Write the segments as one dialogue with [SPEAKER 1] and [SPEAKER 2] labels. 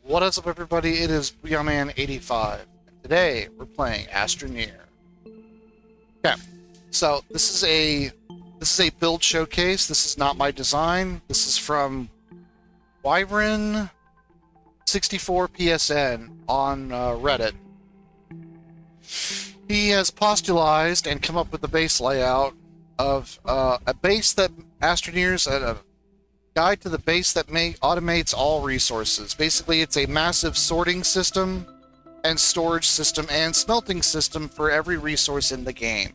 [SPEAKER 1] What is up, everybody? It is BeonMan85. Today we're playing Astroneer. Okay, so this is a build showcase. This is not my design. This is from Wyvern 64 PSN on Reddit. He has postulized and come up with the base layout of a base that Astroneer's a guide to the base that automates all resources. Basically, it's a massive sorting system and storage system and smelting system for every resource in the game.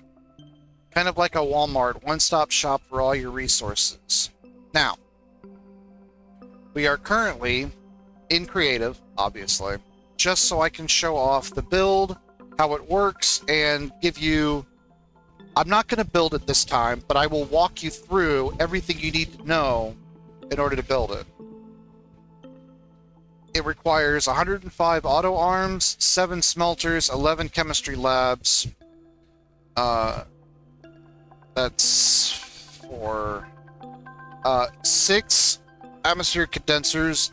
[SPEAKER 1] Kind of like a Walmart, one-stop shop for all your resources. Now, we are currently in creative, obviously, just so I can show off the build, how it works, and give you... I'm not going to build it this time, but I will walk you through everything you need to know in order to build it. It requires 105 auto arms, 7 smelters, 11 chemistry labs. That's for 6 atmospheric condensers,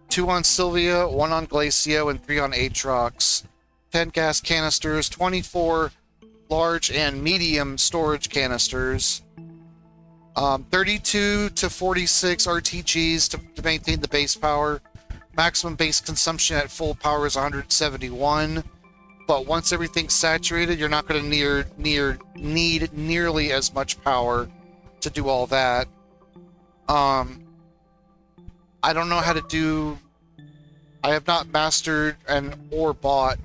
[SPEAKER 1] 2 on Sylvia, 1 on Glacio, and 3 on Aatrox. 10 gas canisters, 24 large and medium storage canisters. 32 to 46 RTGs to maintain the base power. Maximum base consumption at full power is 171. But once everything's saturated, you're not going to need nearly as much power to do all that. I don't know how to do... I have not mastered or bought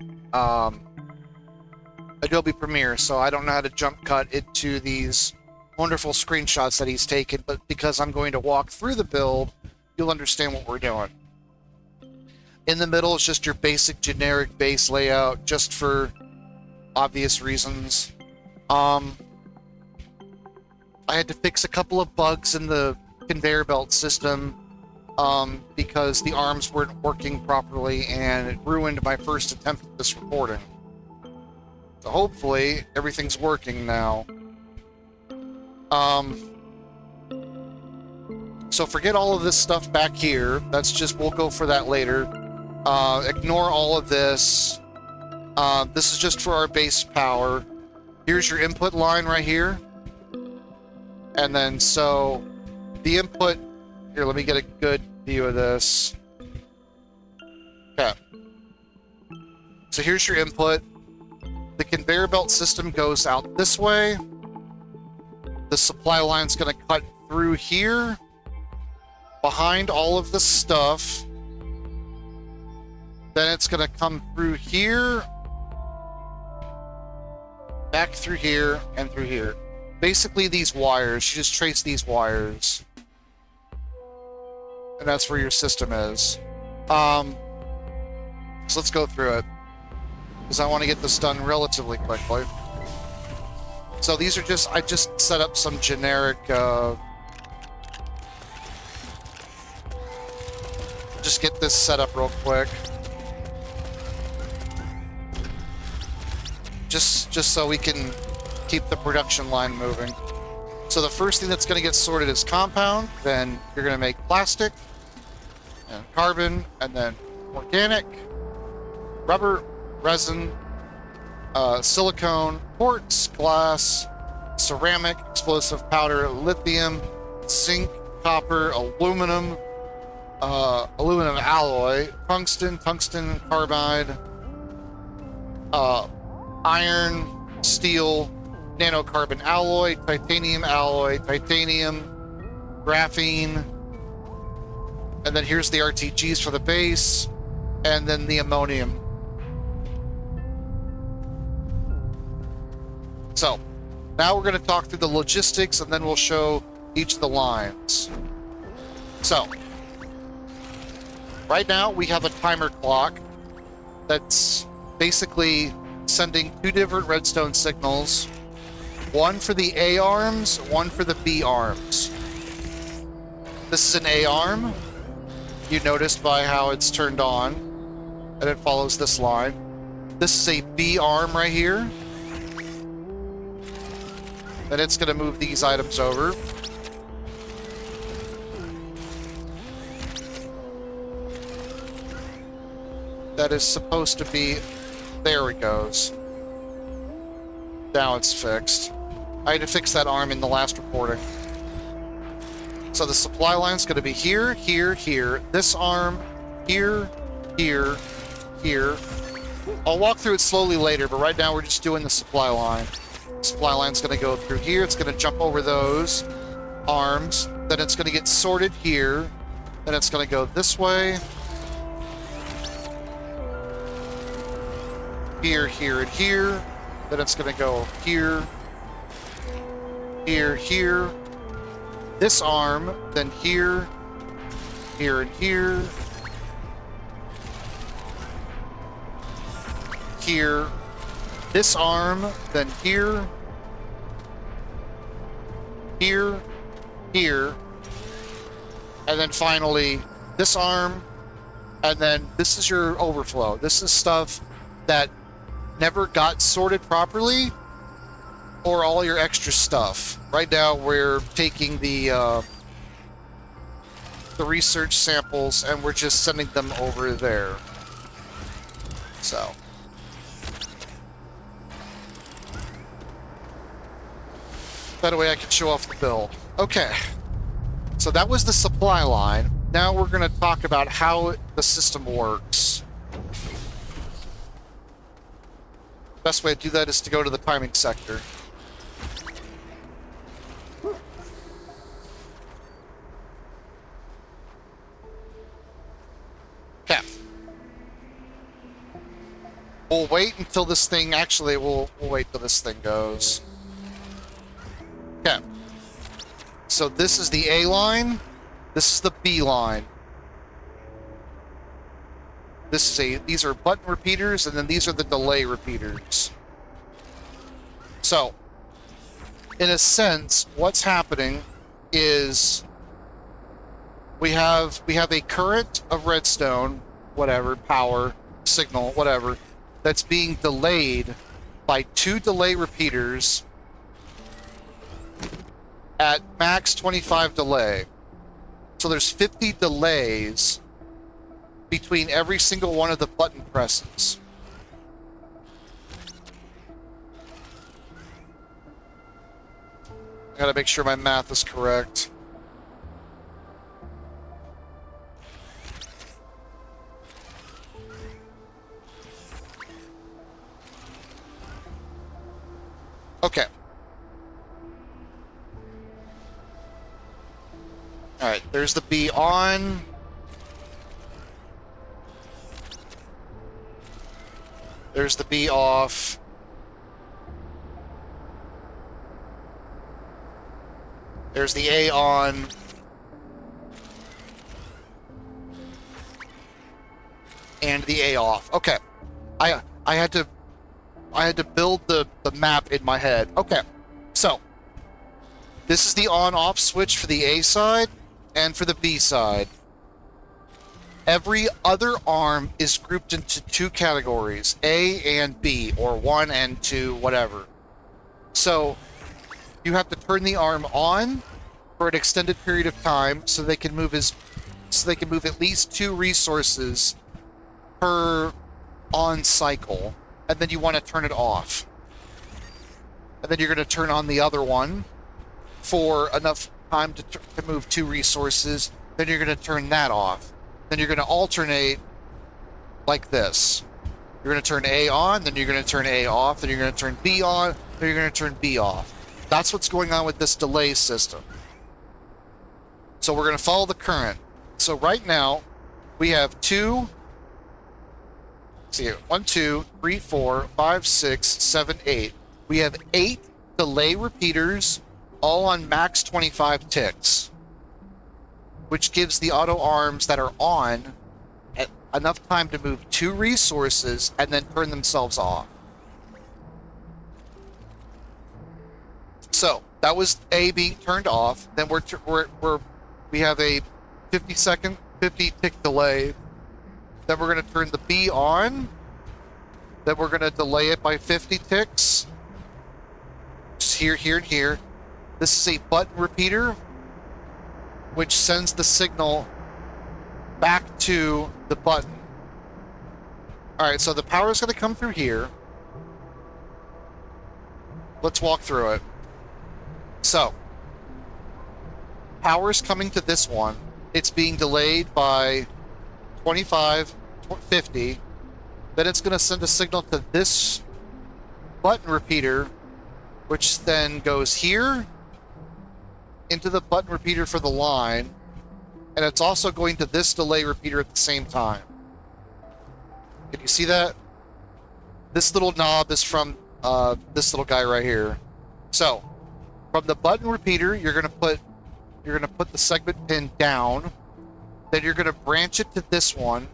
[SPEAKER 1] Adobe Premiere, so I don't know how to jump cut into these wonderful screenshots that he's taken, but because I'm going to walk through the build, you'll understand what we're doing. In the middle is just your basic generic base layout, just for obvious reasons. I had to fix a couple of bugs in the conveyor belt system because the arms weren't working properly, and it ruined my first attempt at this recording. So hopefully everything's working now. So forget all of this stuff back here. That's just, we'll go for that later. Ignore all of this. This is just for our base power. Here's your input line right here. And then, so, the input... Here, let me get a good view of this. Okay. So here's your input. The conveyor belt system goes out this way. The supply line's going to cut through here, behind all of the stuff. Then it's going to come through here, back through here, and through here. Basically, these wires, you just trace these wires. And that's where your system is. So let's go through it, because I want to get this done relatively quickly. So these are just, I just set up some generic, just get this set up real quick. Just so we can keep the production line moving. So the first thing that's going to get sorted is compound, then you're going to make plastic, and carbon, and then organic, rubber, resin, silicone, quartz, glass, ceramic, explosive powder, lithium, zinc, copper, aluminum, aluminum alloy, tungsten, tungsten carbide, iron, steel, nanocarbon alloy, titanium, graphene, and then here's the RTGs for the base, and then the ammonium. So, now we're going to talk through the logistics, and then we'll show each of the lines. So, right now we have a timer clock that's basically sending 2 different redstone signals. One for the A arms, one for the B arms. This is an A arm. You noticed by how it's turned on, and it follows this line. This is a B arm right here. Then it's going to move these items over. that is supposed to be... There it goes. Now it's fixed. I had to fix that arm in the last recording. So the supply line's going to be here, here, here. This arm, here, here, here. I'll walk through it slowly later, but right now we're just doing the supply line. Supply line's going to go through here. It's going to jump over those arms. Then it's going to get sorted here. Then it's going to go this way. Here, here, and here. Then it's going to go here, here, here. This arm, then here, here, and here. Here. This arm, then here, here, here. And then finally, this arm, and then this is your overflow. This is stuff that never got sorted properly, or all your extra stuff. Right now, we're taking the research samples and we're just sending them over there. So. That way I can show off the build. Okay. So that was the supply line. Now we're going to talk about how the system works. Best way to do that is to go to the timing sector. Okay. We'll wait until this thing... Actually, we'll wait till this thing goes. Okay. So this is the A line. This is the B line. These are button repeaters, and then these are the delay repeaters. So, in a sense, what's happening is we have a current of redstone, whatever, power, signal, whatever, that's being delayed by 2 delay repeaters at max 25 delay. So there's 50 delays between every single one of the button presses. I gotta make sure my math is correct. Okay. Alright, there's the B on. There's the B off. There's the A on. And the A off. Okay. I had to build the map in my head. Okay. So this is the on-off switch for the A side and for the B side. Every other arm is grouped into 2 categories, A and B, or 1 and 2, whatever. So you have to turn the arm on for an extended period of time so they can move at least 2 resources per on cycle, and then you want to turn it off. And then you're going to turn on the other one for enough time to move 2 resources, then you're going to turn that off. Then you're going to alternate like this. You're going to turn A on, then you're going to turn A off, then you're going to turn B on, then you're going to turn B off. That's what's going on with this delay system. So we're going to follow the current. So right now, we have 2, let's see here, 1, 2, 3, 4, 5, 6, 7, 8. We have 8 delay repeaters, all on max 25 ticks, which gives the auto arms that are on enough time to move 2 resources and then turn themselves off. So that was A being turned off. Then we have a 50 tick delay. Then we're going to turn the B on. Then we're going to delay it by 50 ticks. Just here, here, and here. This is a button repeater, which sends the signal back to the button. All right, so the power is going to come through here. Let's walk through it. So, power is coming to this one. It's being delayed by 25, 50. Then it's going to send a signal to this button repeater, which then goes here into the button repeater for the line. And it's also going to this delay repeater at the same time. Can you see that? This little knob is from this little guy right here. So, from the button repeater, you're gonna put the segment pin down. Then you're gonna branch it to this one.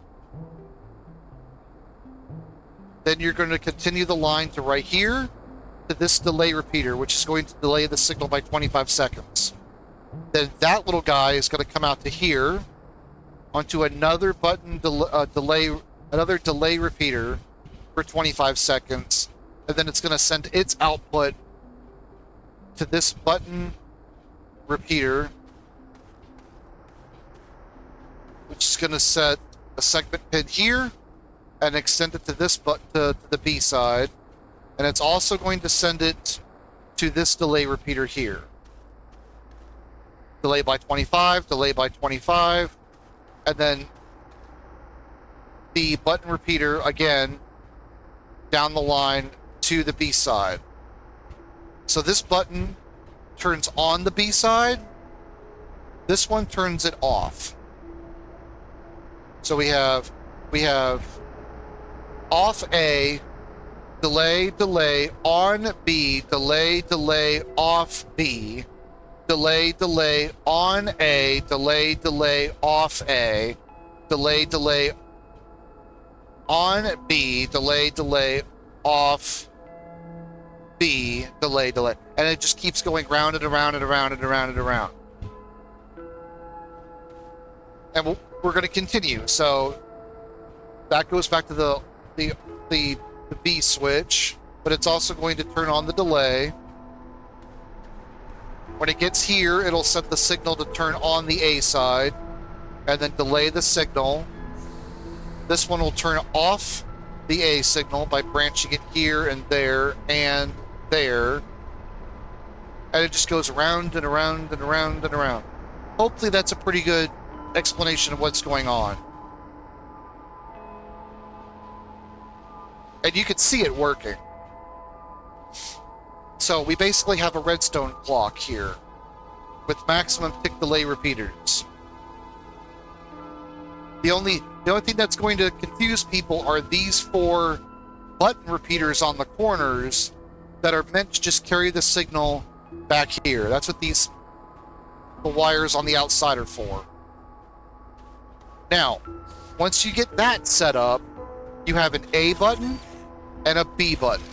[SPEAKER 1] Then you're going to continue the line to right here to this delay repeater, which is going to delay the signal by 25 seconds. Then that little guy is going to come out to here onto another delay repeater for 25 seconds, and then it's going to send its output to this button repeater, which is going to set a segment pin here and extend it to this to the B side, and it's also going to send it to this delay repeater here. Delay by 25, delay by 25, and then the button repeater again down the line to the B side. So this button turns on the B side. This one turns it off. So we have off A, delay, delay, on B, delay, delay, off B, delay, delay, on A, delay, delay, off A, delay, delay, on B, delay, delay, off B, delay, delay. And it just keeps going round and around and around and around and around. And we're going to continue. So that goes back to the B switch, but it's also going to turn on the delay. When it gets here, it'll set the signal to turn on the A side and then delay the signal. This one will turn off the A signal by branching it here and there and there. And it just goes around and around and around and around. Hopefully that's a pretty good explanation of what's going on. And you can see it working. So we basically have a redstone clock here with maximum tick delay repeaters. The only thing that's going to confuse people are these 4 button repeaters on the corners that are meant to just carry the signal back here. That's what the wires on the outside are for. Now, once you get that set up, you have an A button and a B button.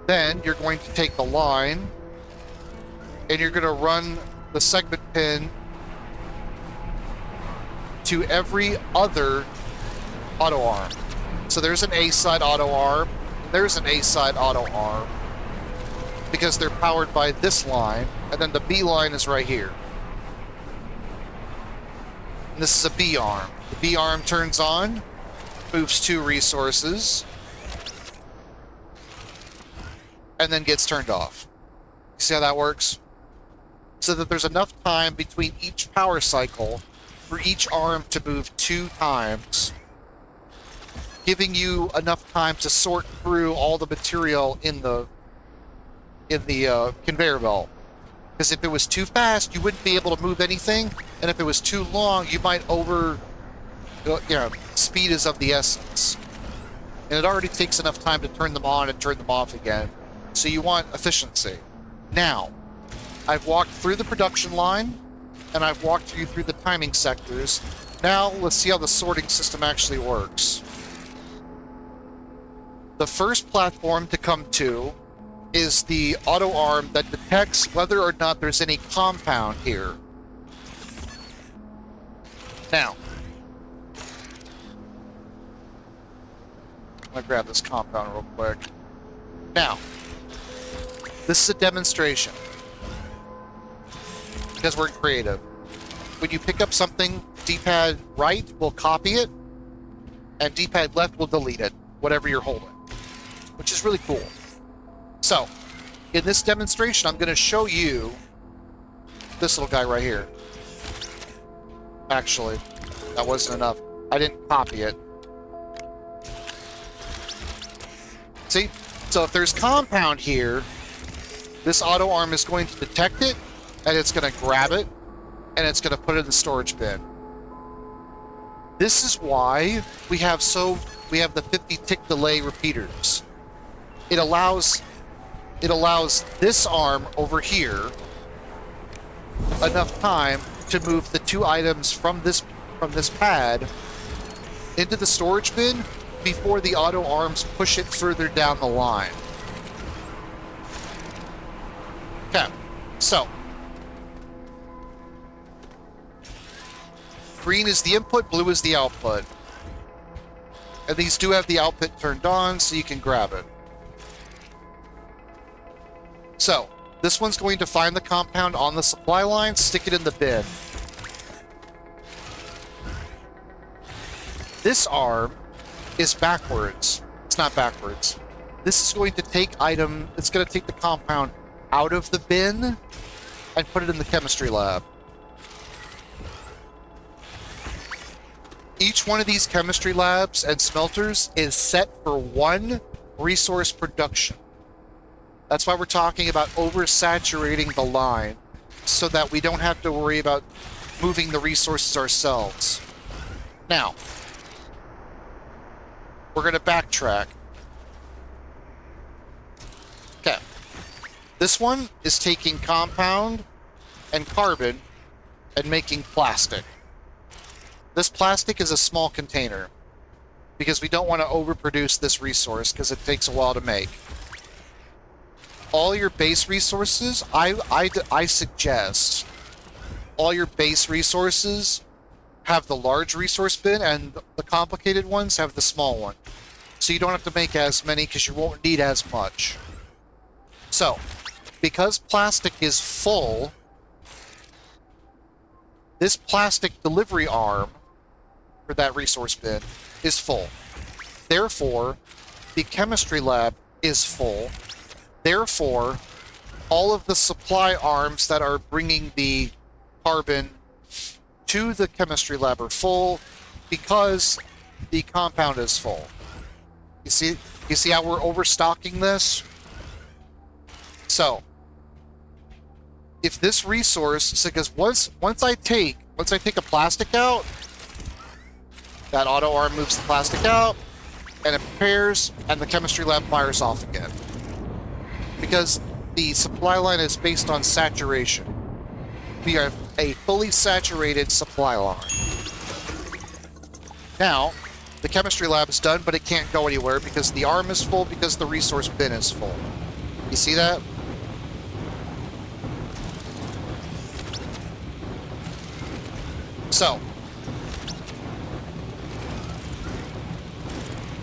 [SPEAKER 1] Then you're going to take the line and you're going to run the segment pin to every other auto arm. So there's an A side auto arm, there's an A side auto arm, because they're powered by this line, and then the B line is right here. And this is a B arm. The B arm turns on, moves 2 resources, and then gets turned off. See how that works? So that there's enough time between each power cycle for each arm to move 2 times, giving you enough time to sort through all the material in the conveyor belt. Because if it was too fast, you wouldn't be able to move anything, and if it was too long, you might speed is of the essence. And it already takes enough time to turn them on and turn them off again. So you want efficiency. Now, I've walked through the production line, and I've walked you through the timing sectors. Now, let's see how the sorting system actually works. The first platform to come to is the auto arm that detects whether or not there's any compound here. Now, I'm going to grab this compound real quick. Now, this is a demonstration, because we're creative. When you pick up something, D-pad right will copy it, and D-pad left will delete it. whatever you're holding, which is really cool. So, in this demonstration, I'm going to show you this little guy right here. Actually, that wasn't enough. I didn't copy it. See? So if there's compound here, this auto arm is going to detect it, and it's going to grab it, and it's going to put it in the storage bin. This is why we have the 50 tick delay repeaters. It allows this arm over here enough time to move the two items from this pad into the storage bin before the auto arms push it further down the line. Okay, so green is the input, blue is the output. And these do have the output turned on, so you can grab it. So, this one's going to find the compound on the supply line, stick it in the bin. This arm is backwards. It's not backwards. This is going to take it's going to take the compound out of the bin and put it in the chemistry lab. Each one of these chemistry labs and smelters is set for one resource production. That's why we're talking about oversaturating the line so that we don't have to worry about moving the resources ourselves. Now, we're going to backtrack. Okay. This one is taking compound and carbon and making plastic. This plastic is a small container because we don't want to overproduce this resource because it takes a while to make. All your base resources, I suggest all your base resources have the large resource bin and the complicated ones have the small one. So you don't have to make as many because you won't need as much. So, because plastic is full, this plastic delivery arm for that resource bin is full. Therefore, the chemistry lab is full. Therefore, all of the supply arms that are bringing the carbon to the chemistry lab are full because the compound is full. You see how we're overstocking this? So, if this resource, because once I take a plastic out, that auto arm moves the plastic out, and it prepares, and the chemistry lab fires off again. Because the supply line is based on saturation. We have a fully saturated supply line. Now, the chemistry lab is done, but it can't go anywhere because the arm is full because the resource bin is full. You see that? So,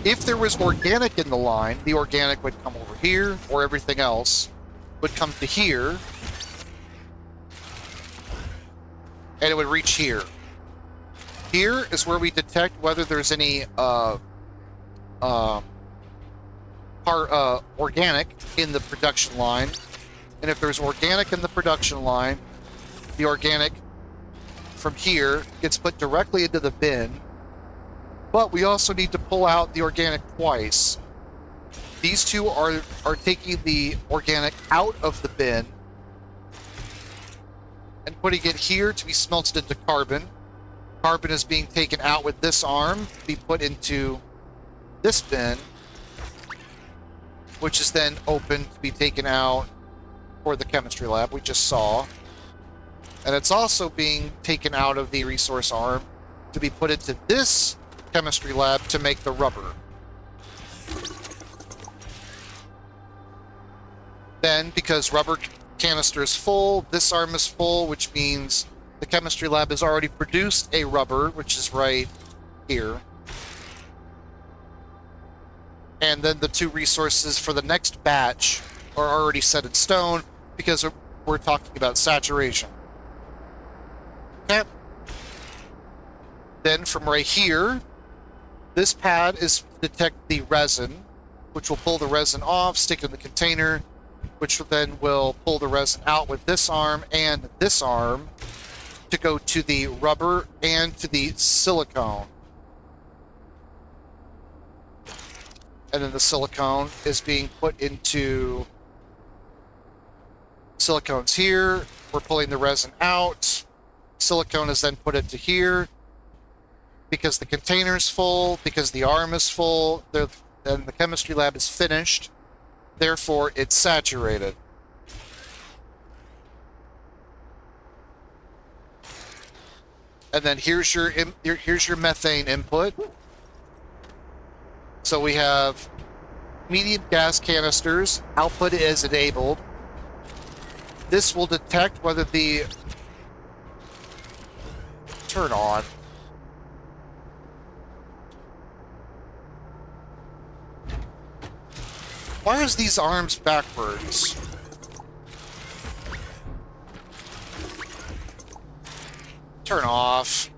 [SPEAKER 1] if there was organic in the line, the organic would come over here, or everything else would come to here, and it would reach here. Here is where we detect whether there's any organic in the production line, and if there's organic in the production line, the organic from here gets put directly into the bin. But we also need to pull out the organic twice. These two are taking the organic out of the bin and putting it here to be smelted into carbon. Carbon is being taken out with this arm to be put into this bin, which is then open to be taken out for the chemistry lab we just saw. And it's also being taken out of the resource arm to be put into this chemistry lab to make the rubber. Then, because rubber canister is full, this arm is full, which means the chemistry lab has already produced a rubber, which is right here. And then the two resources for the next batch are already set in stone because we're talking about saturation. Okay. Then from right here, This pad is to detect the resin, which will pull the resin off, stick it in the container, which then will pull the resin out with this arm and this arm to go to the rubber and to the silicone. And then the silicone is being put into silicones here. We're pulling the resin out. Silicone is then put into here. Because the container is full, because the arm is full, then the chemistry lab is finished. Therefore, it's saturated. And then here's your methane input. So we have medium gas canisters. Output is enabled. This will detect whether the... Turn on. Why is these arms backwards? Turn off.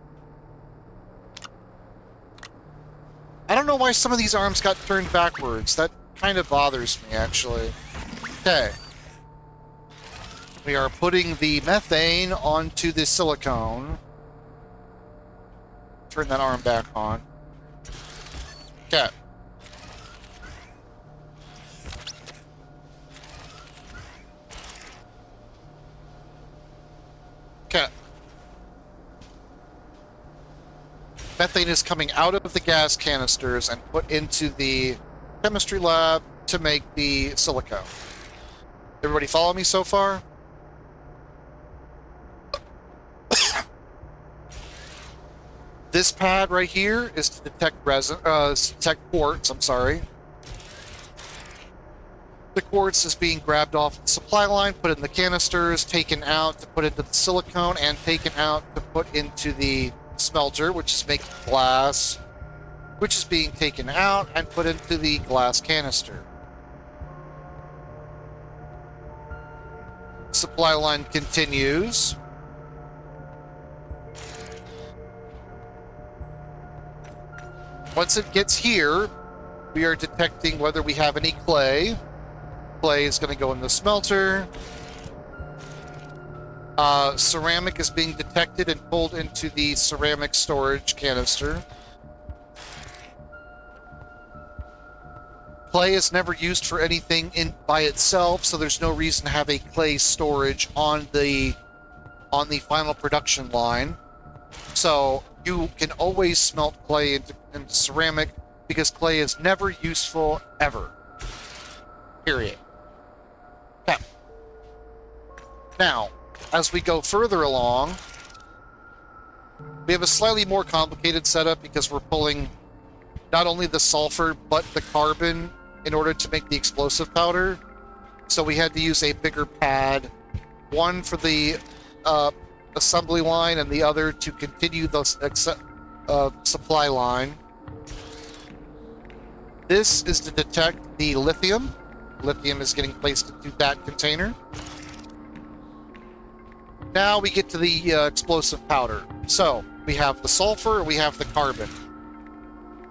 [SPEAKER 1] I don't know why some of these arms got turned backwards. That kind of bothers me, actually. Okay. We are putting the methane onto the silicone. Turn that arm back on. Okay. Okay. Methane is coming out of the gas canisters and put into the chemistry lab to make the silicone. Everybody follow me so far? This pad right here is to detect resin, detect quartz, I'm sorry. The quartz is being grabbed off the supply line, put in the canisters, taken out to put into the silicone, and taken out to put into the smelter, which is making glass, which is being taken out and put into the glass canister. Supply line continues. Once it gets here, we are detecting whether we have any clay. Clay is going to go in the smelter. Ceramic is being detected and pulled into the ceramic storage canister. Clay is never used for anything by itself, so there's no reason to have a clay storage on the final production line. So you can always smelt clay into ceramic because clay is never useful ever. Period. Okay. Now, as we go further along, we have a slightly more complicated setup because we're pulling not only the sulfur but the carbon in order to make the explosive powder. So we had to use a bigger pad, one for the assembly line and the other to continue the supply line. This is to detect the lithium. Lithium is getting placed into that container. Now we get to the explosive powder. So we have the sulfur, we have the carbon.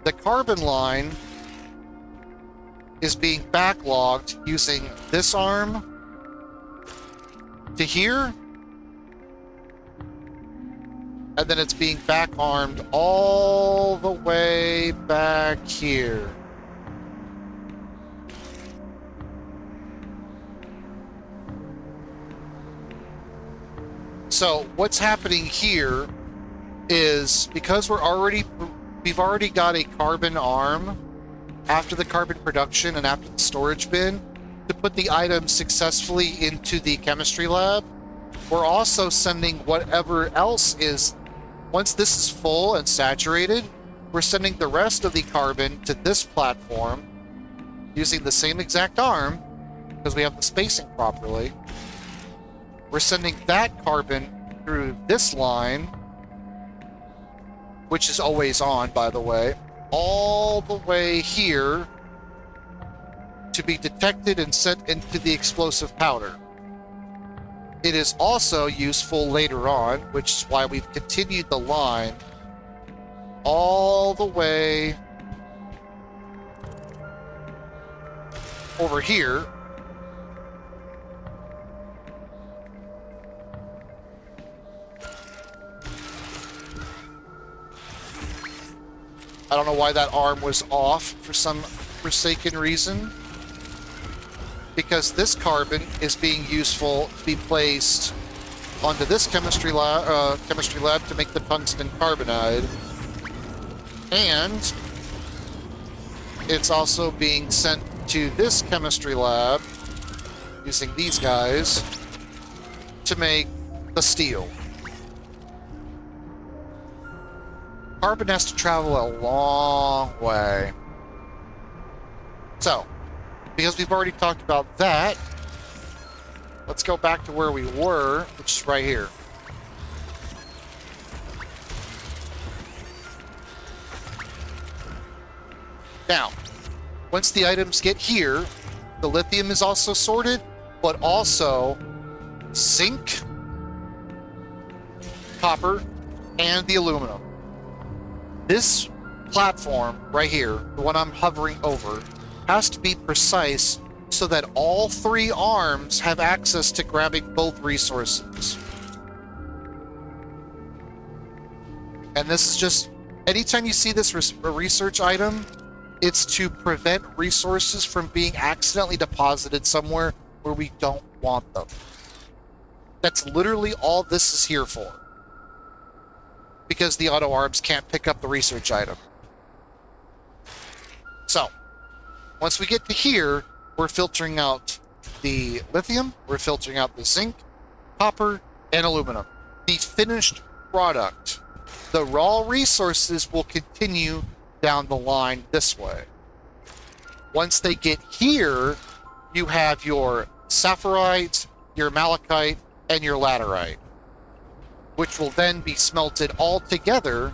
[SPEAKER 1] The carbon line is being backlogged using this arm to here, and then it's being back-armed all the way back here. So what's happening here is because we've already got a carbon arm after the carbon production and after the storage bin to put the items successfully into the chemistry lab, we're also sending whatever else is, once this is full and saturated, we're sending the rest of the carbon to this platform using the same exact arm because we have the spacing properly. We're sending that carbon through this line, which is always on, by the way, all the way here to be detected and sent into the explosive powder. It is also useful later on, which is why we've continued the line all the way over here. I don't know why that arm was off for some forsaken reason. Because this carbon is being useful to be placed onto this chemistry lab to make the tungsten carbonide. And it's also being sent to this chemistry lab using these guys to make the steel. Carbon has to travel a long way. So, because we've already talked about that, let's go back to where we were, which is right here. Now, once the items get here, the lithium is also sorted, but also zinc, copper, and the aluminum. This platform right here, the one I'm hovering over, has to be precise so that all three arms have access to grabbing both resources. And this is just, anytime you see this research item, it's to prevent resources from being accidentally deposited somewhere where we don't want them. That's literally all this is here for. Because the auto arms can't pick up the research item. So, once we get to here, we're filtering out the lithium, we're filtering out the zinc, copper, and aluminum. The finished product. The raw resources will continue down the line this way. Once they get here, you have your sapphirite, your malachite, and your laterite, which will then be smelted all together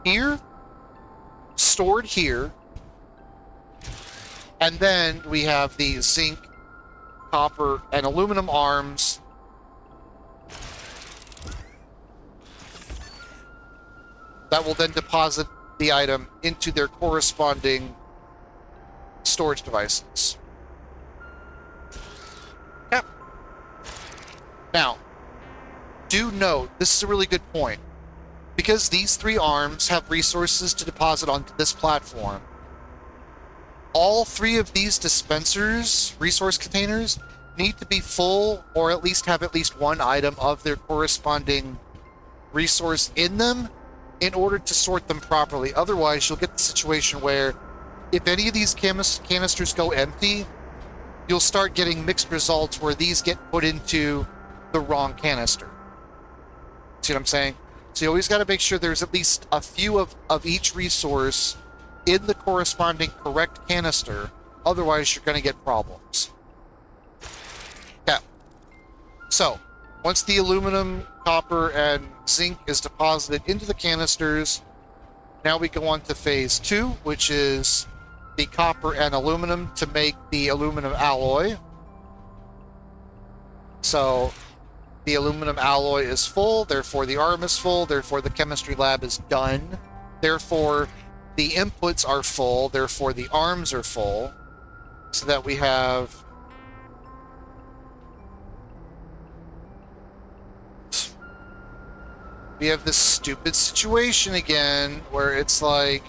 [SPEAKER 1] here, stored here, and then we have the zinc, copper, and aluminum arms that will then deposit the item into their corresponding storage devices. Yep. Now, do note, this is a really good point. Because these three arms have resources to deposit onto this platform, all three of these dispensers, resource containers, need to be full or at least have at least one item of their corresponding resource in them in order to sort them properly. Otherwise, you'll get the situation where if any of these canisters go empty, you'll start getting mixed results where these get put into the wrong canister. See what I'm saying? So you always got to make sure there's at least a few of each resource in the corresponding correct canister. Otherwise, you're going to get problems. Yeah. So, once the aluminum, copper, and zinc is deposited into the canisters, now we go on to phase 2, which is the copper and aluminum to make the aluminum alloy. So, the aluminum alloy is full, therefore the arm is full, therefore the chemistry lab is done, therefore the inputs are full, therefore the arms are full, so that we have this stupid situation again where it's like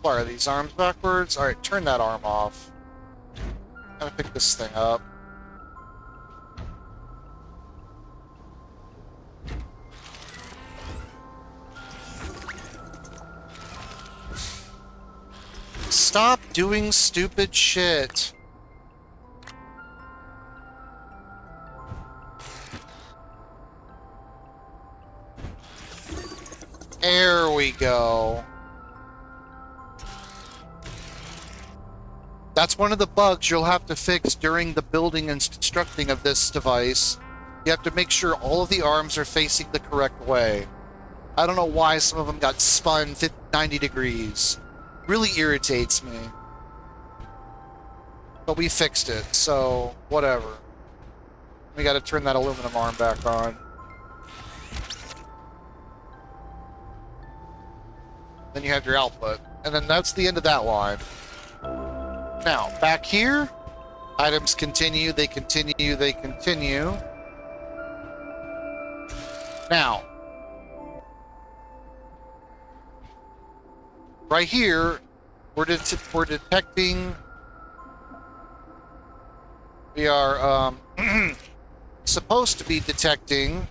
[SPEAKER 1] why are these arms backwards? Alright, turn that arm off. I'm gonna pick this thing up. Stop doing stupid shit. There we go. That's one of the bugs you'll have to fix during the building and constructing of this device. You have to make sure all of the arms are facing the correct way. I don't know why some of them got spun 90 degrees. Really irritates me. but we fixed it, so whatever. We got to turn that aluminum arm back on. Then you have your output, and then that's the end of that line. Now, back here, items continue, they continue, they continue. Now, right here, we're detecting... We are supposed to be detecting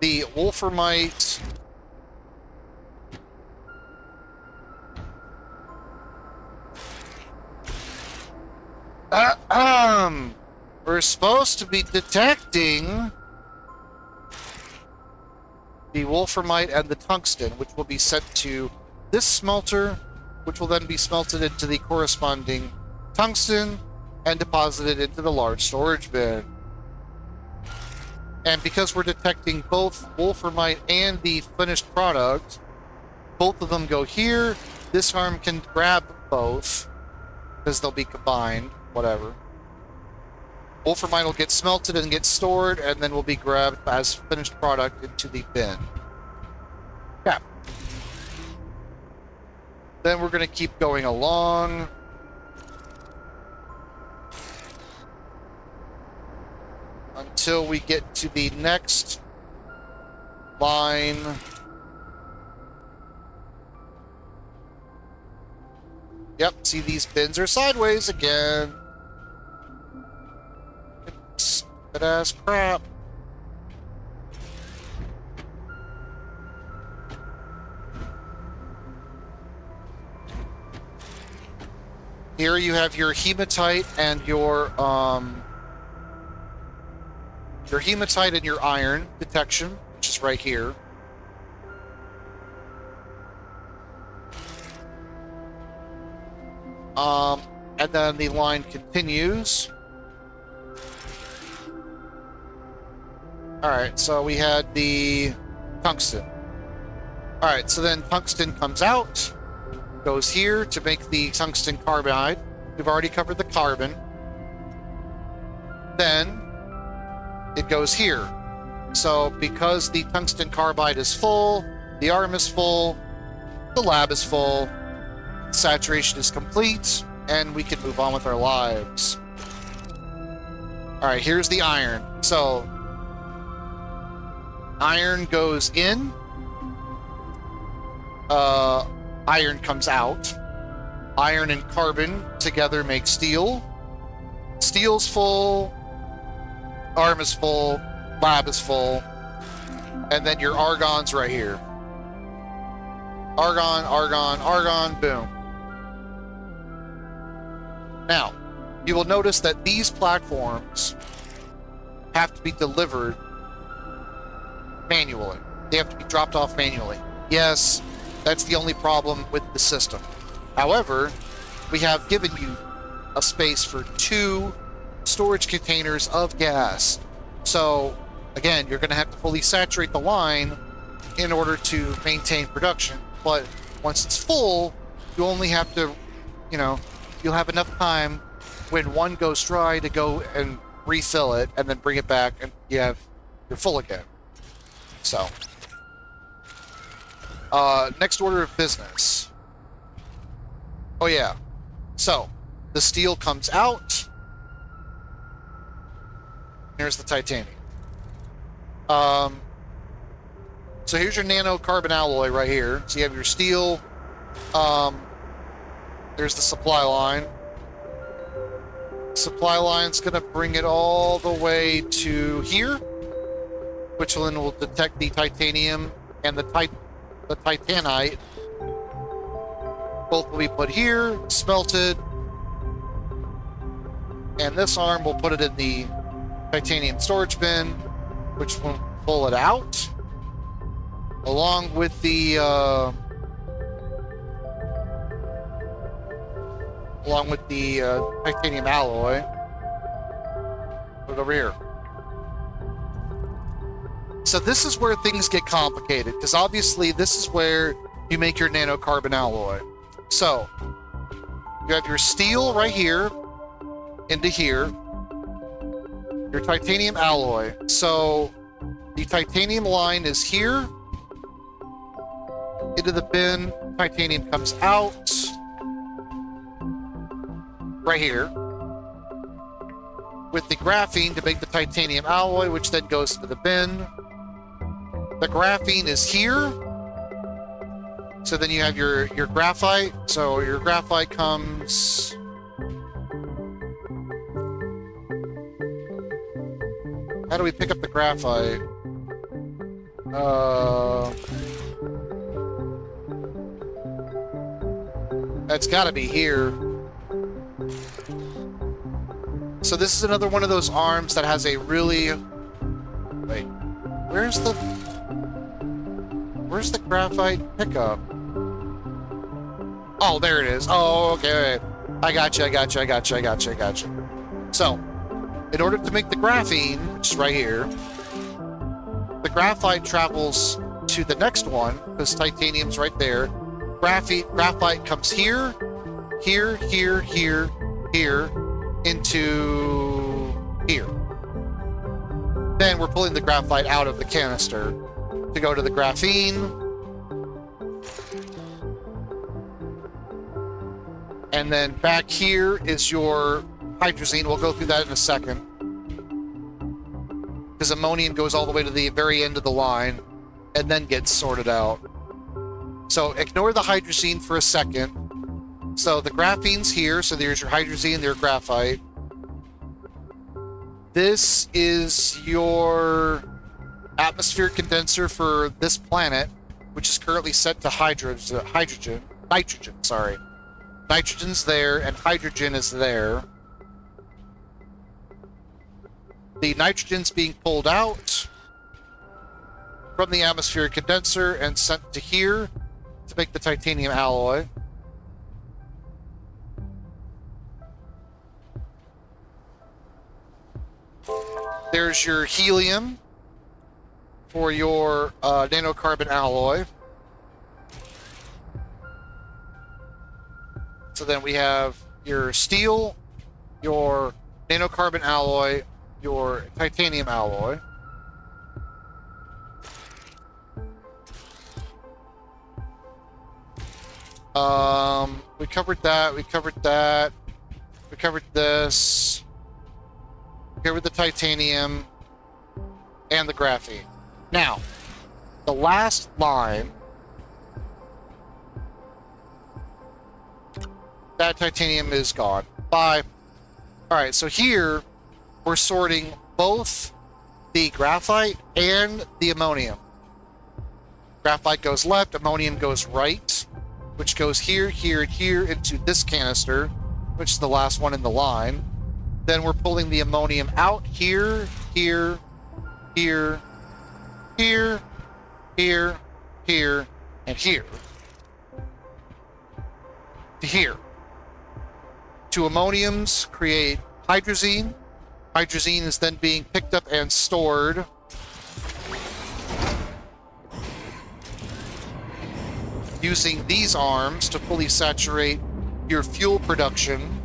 [SPEAKER 1] the wolframite we're supposed to be detecting the wolframite and the tungsten, which will be sent to this smelter, which will then be smelted into the corresponding tungsten and deposited into the large storage bin. And because we're detecting both wolframite and the finished product, both of them go here. This arm can grab both because they'll be combined, whatever. Wolframite will get smelted and get stored, and then will be grabbed as finished product into the bin. Yeah. Then we're going to keep going along. Until we get to the next line. Yep, see, these bins are sideways again. Stupid ass crap. Here you have your hematite and your hematite and your iron detection, which is right here. And then the line continues. Alright, so we had the tungsten. Alright, so then tungsten comes out, goes here to make the tungsten carbide. We've already covered the carbon. Then it goes here. So because the tungsten carbide is full, the arm is full, the lab is full, saturation is complete, and we can move on with our lives. Alright, here's the iron. So iron goes in, iron comes out. Iron and carbon together make steel. Steel's full, arm is full, lab is full, and then your argon's right here. Argon, argon, argon, boom. Now, you will notice that these platforms have to be delivered manually. They have to be dropped off manually. Yes, that's the only problem with the system. However, we have given you a space for 2 storage containers of gas. So, again, you're going to have to fully saturate the line in order to maintain production. But once it's full, you only have to, you'll have enough time when one goes dry to go and refill it and then bring it back, and you're full again. So, next order of business. Oh yeah. So, the steel comes out. Here's the titanium. So here's your nanocarbon alloy right here. So you have your steel. There's the supply line. Supply line's gonna bring it all the way to here, which then will detect the titanium and the titanite. Both will be put here, smelted, and this arm will put it in the titanium storage bin, which will pull it out, along with the titanium alloy. Put it over here. So this is where things get complicated, because obviously this is where you make your nanocarbon alloy. So, you have your steel right here, into here, your titanium alloy. So, the titanium line is here, into the bin, titanium comes out, right here, with the graphene to make the titanium alloy, which then goes into the bin. The graphene is here. So then you have your graphite. So your graphite comes... How do we pick up the graphite? That's gotta be here. So this is another one of those arms that has a really... Wait, where's the graphite pickup? Oh, there it is. Oh, okay. I got you. So, in order to make the graphene, which is right here, the graphite travels to the next one, because titanium's right there. Graphite comes here, here, into here. Then we're pulling the graphite out of the canister to go to the graphene. And then back here is your hydrazine. We'll go through that in a second, because ammonium goes all the way to the very end of the line and then gets sorted out. So ignore the hydrazine for a second. So the graphene's here, so there's your hydrazine, there's graphite. This is your atmospheric condenser for this planet, which is currently set to nitrogen, sorry. Nitrogen's there, and hydrogen is there. The nitrogen's being pulled out from the atmospheric condenser and sent to here to make the titanium alloy. There's your helium for your nanocarbon alloy. So then we have your steel, your nanocarbon alloy, your titanium alloy. We covered that, we covered this. We covered the titanium and the graphene. Now, the last line, that titanium is gone. Bye. Alright, so here we're sorting both the graphite and the ammonium. Graphite goes left, ammonium goes right, which goes here, here, and here into this canister, which is the last one in the line. Then we're pulling the ammonium out here, here, here, here, here, here, and here. To here. Two ammoniums create hydrazine. Hydrazine is then being picked up and stored using these arms to fully saturate your fuel production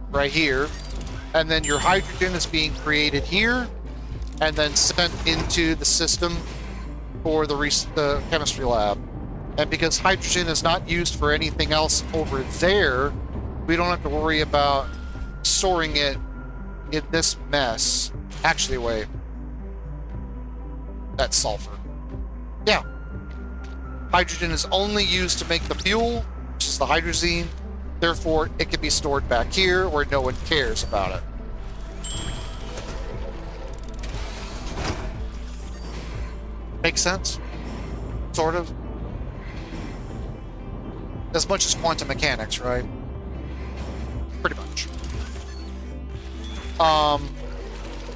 [SPEAKER 1] right here. And then your hydrogen is being created here and then sent into the system for the chemistry lab. And because hydrogen is not used for anything else over there, we don't have to worry about storing it in this mess. Actually, wait. That's sulfur. Yeah. Hydrogen is only used to make the fuel, which is the hydrazine. Therefore, it can be stored back here where no one cares about it. Makes sense? Sort of. As much as quantum mechanics, right? Pretty much.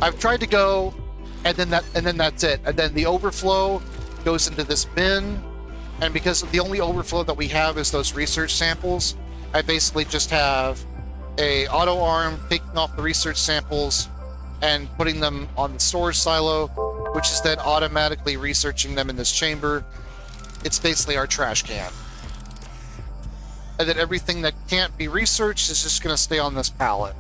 [SPEAKER 1] I've tried to go, and then that's it. And then the overflow goes into this bin, and because the only overflow that we have is those research samples, I basically just have a auto arm taking off the research samples and putting them on the storage silo, which is then automatically researching them in this chamber. It's basically our trash can. and then everything that can't be researched is just going to stay on this pallet.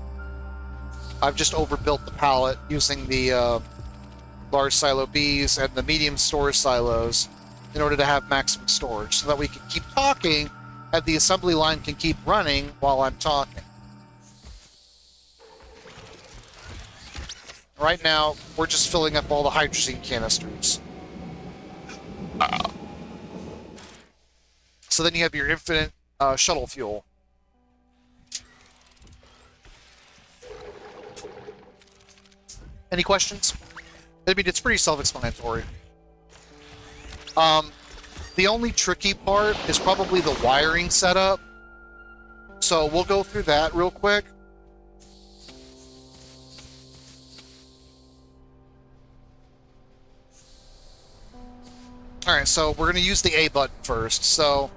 [SPEAKER 1] I've just overbuilt the pallet using the large silo Bs and the medium storage silos in order to have maximum storage, so that we can keep talking and the assembly line can keep running while I'm talking. Right now, we're just filling up all the hydrogen canisters. So then you have your infinite shuttle fuel. Any questions? I mean, it's pretty self-explanatory. The only tricky part is probably the wiring setup. So we'll go through that real quick. Alright, so we're going to use the A button first. So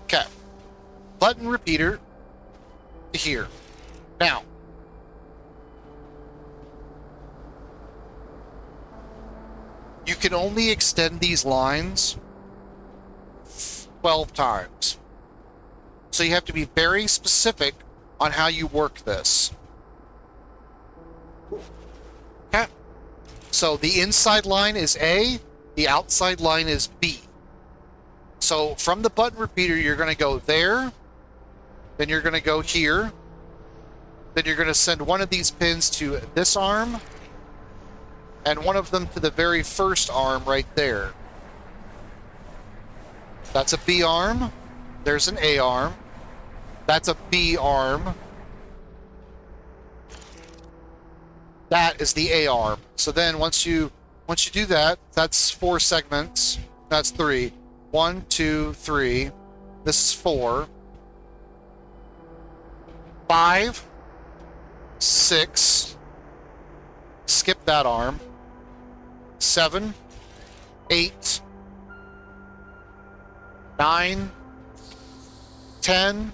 [SPEAKER 1] okay. Button repeater to here. Now, you can only extend these lines 12 times. So you have to be very specific on how you work this. Okay. So the inside line is A, the outside line is B. So from the button repeater, you're going to go there, then you're going to go here, then you're going to send one of these pins to this arm, and one of them to the very first arm right there. That's a B arm. There's an A arm. That's a B arm. That is the A arm. So then once you do that, that's 4 segments. That's 3. 1, 2, 3. This is 4. 5. 6. Skip that arm. 7. 8. 9. 10.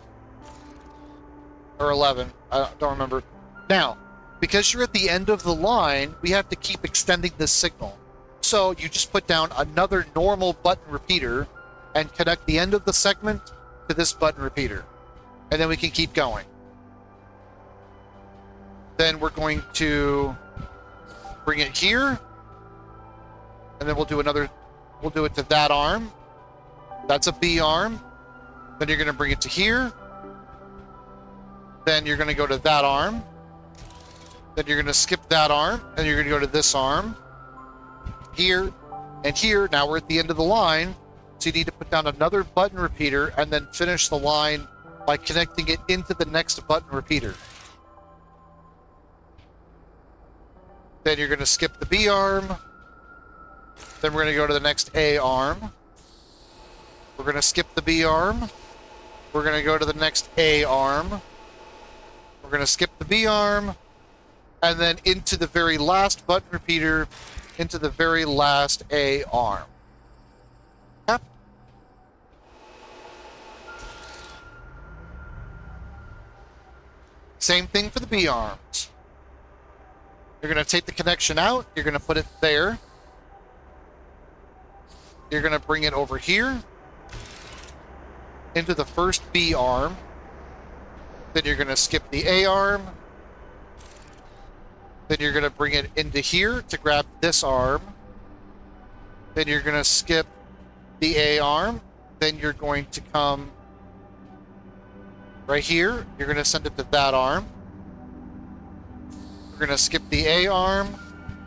[SPEAKER 1] Or 11. I don't remember. Now, because you're at the end of the line, we have to keep extending this signal. So you just put down another normal button repeater and connect the end of the segment to this button repeater. And then we can keep going. Then we're going to bring it here. And then we'll do it to that arm. That's a B arm. Then you're going to bring it to here. Then you're going to go to that arm. Then you're going to skip that arm. And you're going to go to this arm. Here and here. Now we're at the end of the line. So you need to put down another button repeater and then finish the line by connecting it into the next button repeater. Then you're going to skip the B arm. Then we're going to go to the next A arm. We're going to skip the B arm. We're going to go to the next A arm. We're going to skip the B arm. And then into the very last button repeater, into the very last A arm. Yep. Same thing for the B arms. You're going to take the connection out. You're going to put it there. You're going to bring it over here into the first B arm. Then you're going to skip the A arm. Then you're going to bring it into here to grab this arm. Then you're going to skip the A arm. Then you're going to come right here. You're going to send it to that arm. You're going to skip the A arm.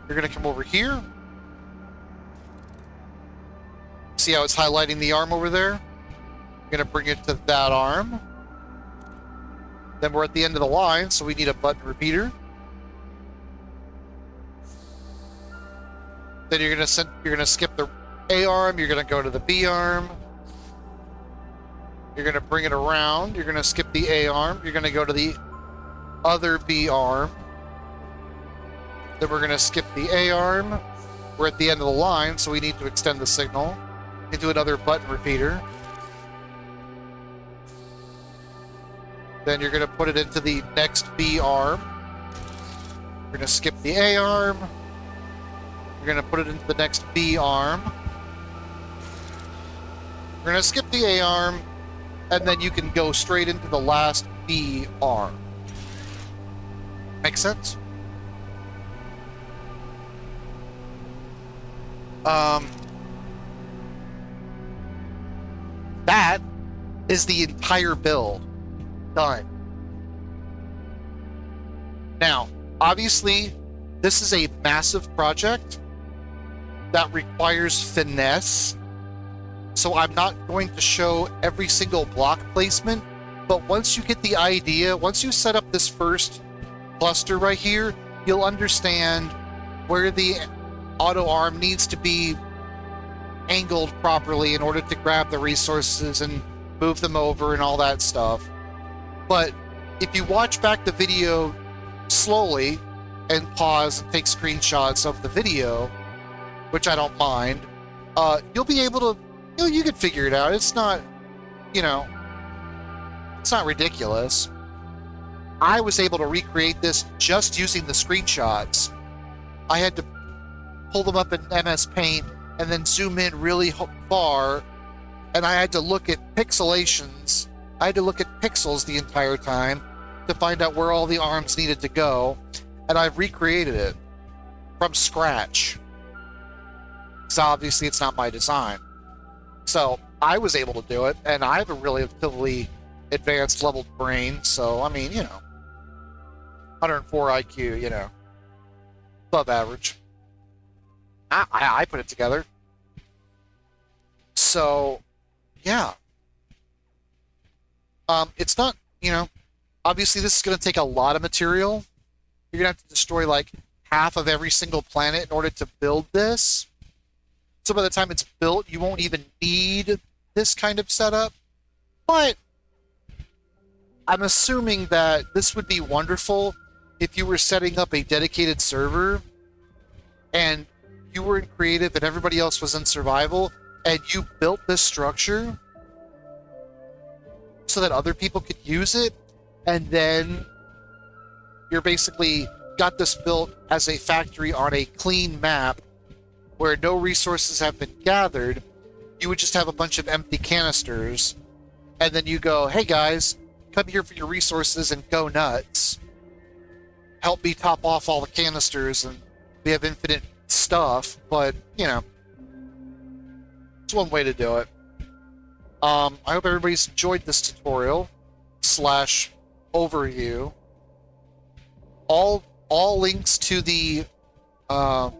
[SPEAKER 1] You're going to come over here. See how it's highlighting the arm over there? You're going to bring it to that arm. Then we're at the end of the line, so we need a button repeater. Then you're going to skip the A arm. You're going to go to the B arm. You're going to bring it around. You're going to skip the A arm. You're going to go to the other B arm. Then we're going to skip the A arm. We're at the end of the line, so we need to extend the signal into another button repeater. Then you're going to put it into the next B arm. We're going to skip the A arm. We're going to put it into the next B arm. We're going to skip the A arm, and then you can go straight into the last B arm. Make sense? That is the entire build. Done. Now, obviously, this is a massive project that requires finesse, so I'm not going to show every single block placement, but once you get the idea, once you set up this first cluster right here, you'll understand where the auto arm needs to be angled properly in order to grab the resources and move them over and all that stuff. But if you watch back the video slowly and pause and take screenshots of the video, which I don't mind, you'll be able to, you can figure it out. It's not, it's not ridiculous. I was able to recreate this just using the screenshots. I had to pull them up in MS Paint and then zoom in really far, and I had to look at pixelations. I had to look at pixels the entire time to find out where all the arms needed to go, and I've recreated it from scratch. So obviously it's not my design. So I was able to do it, and I have a relatively advanced leveled brain, so I mean, 104 IQ, above average. I put it together. So, yeah. It's not, obviously this is going to take a lot of material. You're going to have to destroy like half of every single planet in order to build this. So by the time it's built, you won't even need this kind of setup. But I'm assuming that this would be wonderful if you were setting up a dedicated server and you were in creative and everybody else was in survival, and you built this structure so that other people could use it, and then you're basically got this built as a factory on a clean map where no resources have been gathered. You would just have a bunch of empty canisters, and then you go, hey guys, come here for your resources and go nuts. Help me top off all the canisters, and we have infinite stuff. But it's one way to do it. I hope everybody's enjoyed this tutorial / overview. All links to the all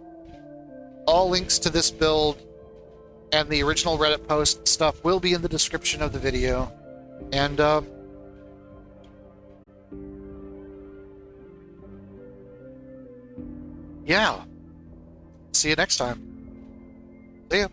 [SPEAKER 1] links to this build and the original Reddit post and stuff will be in the description of the video. And yeah. See you next time. See ya.